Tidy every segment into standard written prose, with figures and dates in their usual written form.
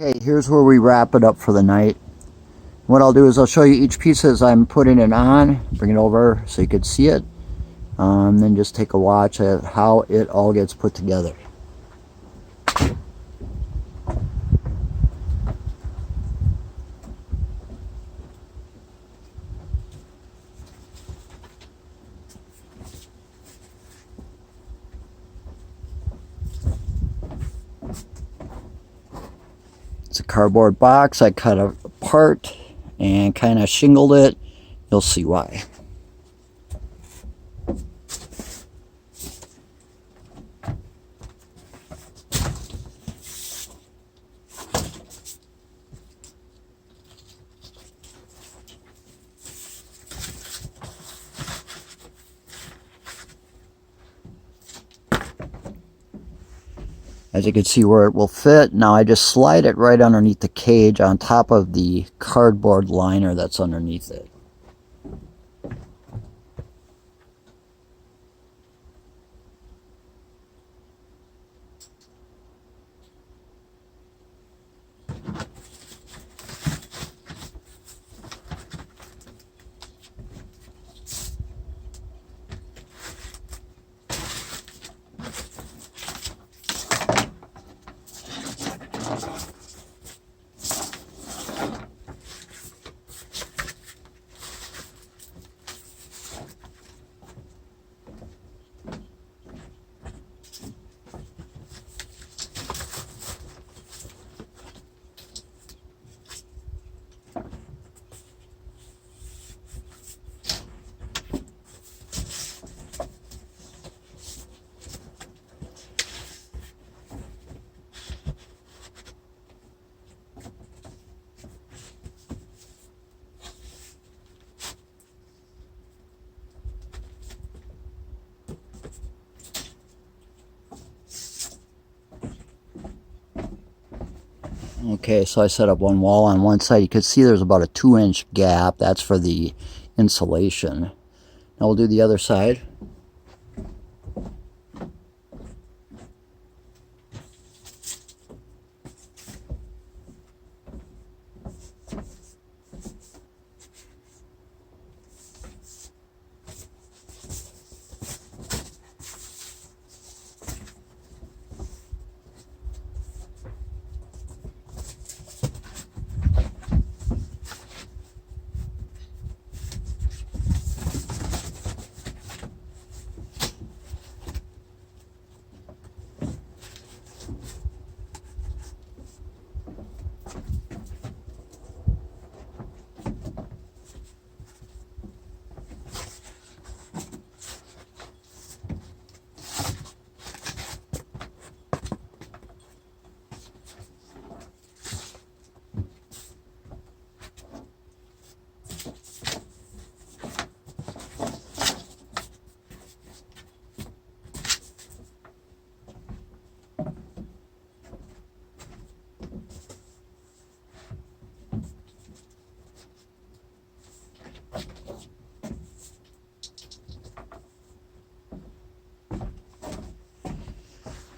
Okay, here's where we wrap it up for the night. What I'll do is I'll show you each piece as I'm putting it on, bring it over so you can see it, then just take a watch at how it all gets put together. It's a cardboard box. I cut it apart and kind of shingled it. You'll see why. As you can see where it will fit. Now I just slide it right underneath the cage on top of the cardboard liner that's underneath it. Okay, so I set up one wall on one side. You can see there's about a 2-inch gap. That's for the insulation. Now we'll do the other side.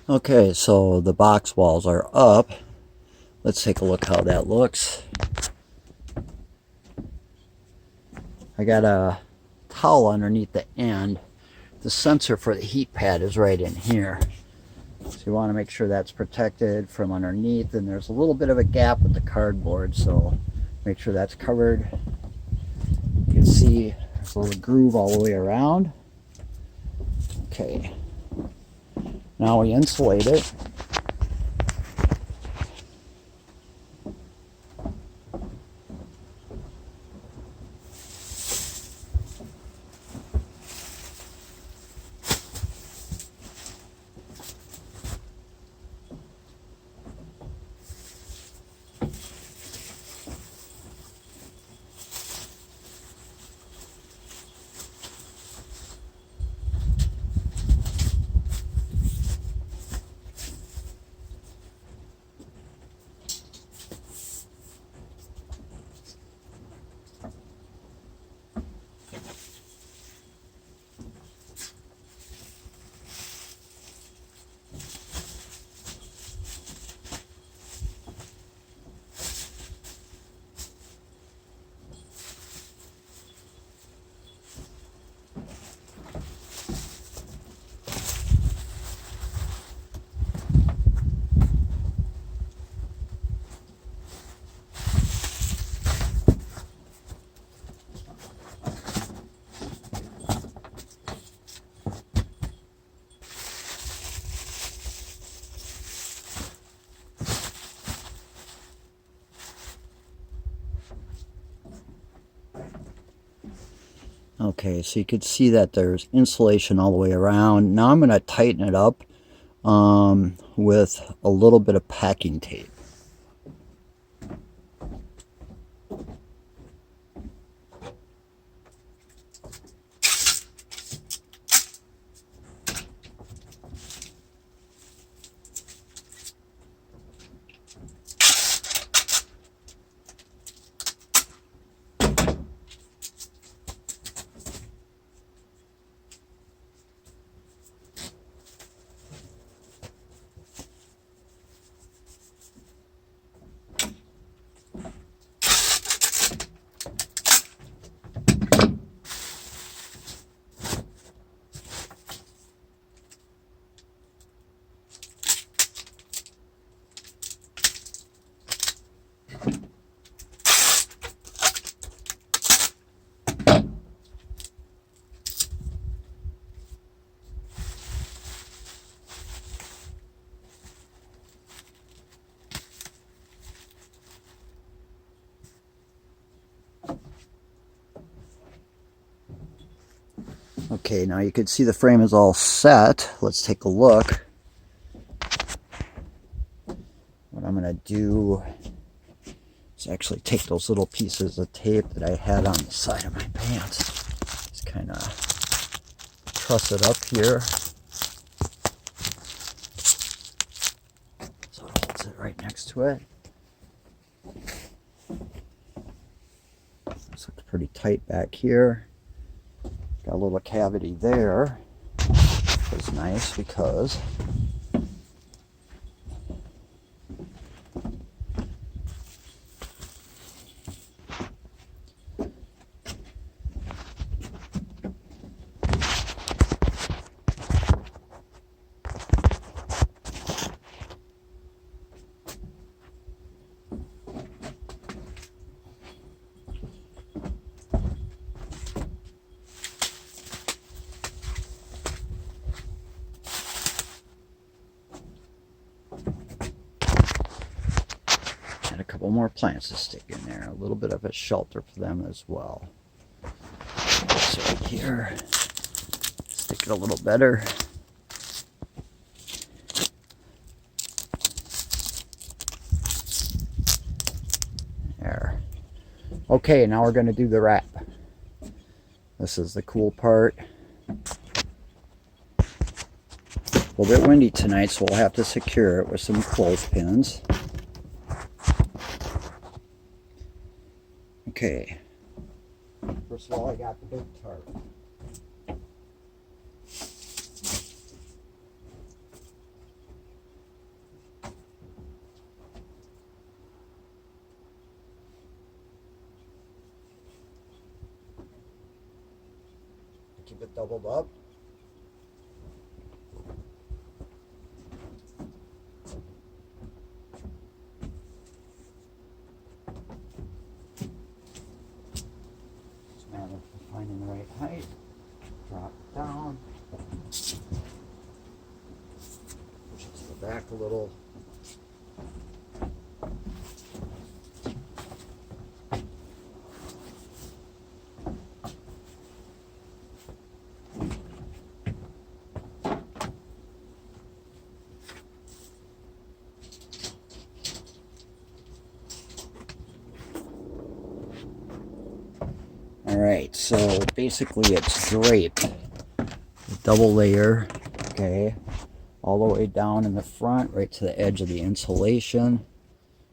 Okay, so the box walls are up. Let's take a look how that looks. I got a towel underneath the end. The sensor for the heat pad is right in here. So you want to make sure that's protected from underneath, and there's a little bit of a gap with the cardboard, so make sure that's covered. You can see there's a little groove all the way around. Okay. Now we insulate it. Okay, so you could see that there's insulation all the way around. Now I'm going to tighten it up with a little bit of packing tape. Okay, now you can see the frame is all set. Let's take a look. What I'm going to do is actually take those little pieces of tape that I had on the side of my pants. Just kind of truss it up here. So it holds it right next to it. This looks pretty tight back here. Got a little cavity there. That's nice because a couple more plants to stick in there. A little bit of a shelter for them as well. So right here, stick it a little better. There. Okay, now we're going to do the wrap. This is the cool part. A little bit windy tonight, so we'll have to secure it with some clothespins. Okay. First of all, I got the big tarp. Keep it doubled up. Just a matter of finding the right height. Drop it down. Push it to the back a little. Alright, so basically it's draped. Double layer, okay, all the way down in the front, right to the edge of the insulation. A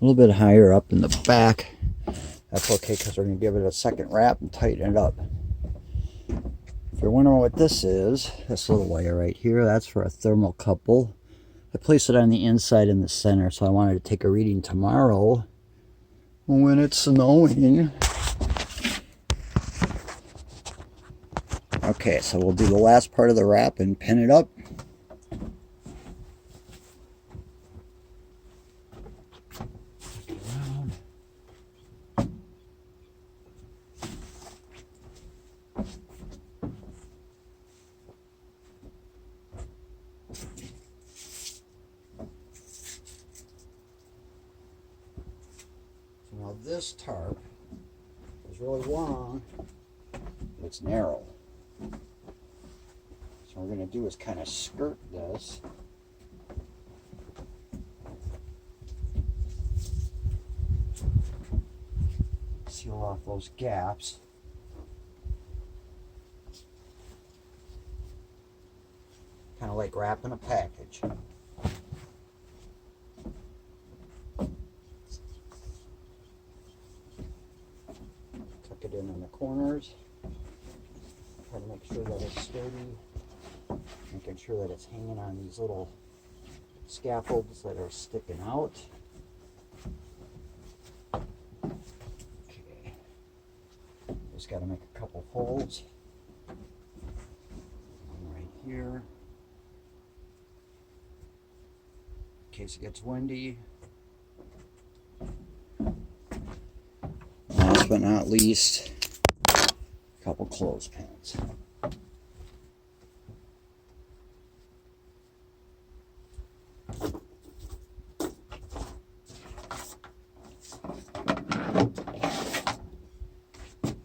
little bit higher up in the back. That's okay because we're going to give it a second wrap and tighten it up. If you're wondering what this is, this little wire right here, that's for a thermocouple. I placed it on the inside in the center, so I wanted to take a reading tomorrow when it's snowing. Okay, so we'll do the last part of the wrap and pin it up. Now Now this tarp is really long, but it's narrow. So what we're going to do is kind of skirt this. Seal off those gaps. Kind of like wrapping a package. Tuck it in the corners. Try to make sure that it's sturdy. Making sure that it's hanging on these little scaffolds that are sticking out. Okay. Just got to make a couple folds. One right here. In case it gets windy. Last but not least, a couple clothespins.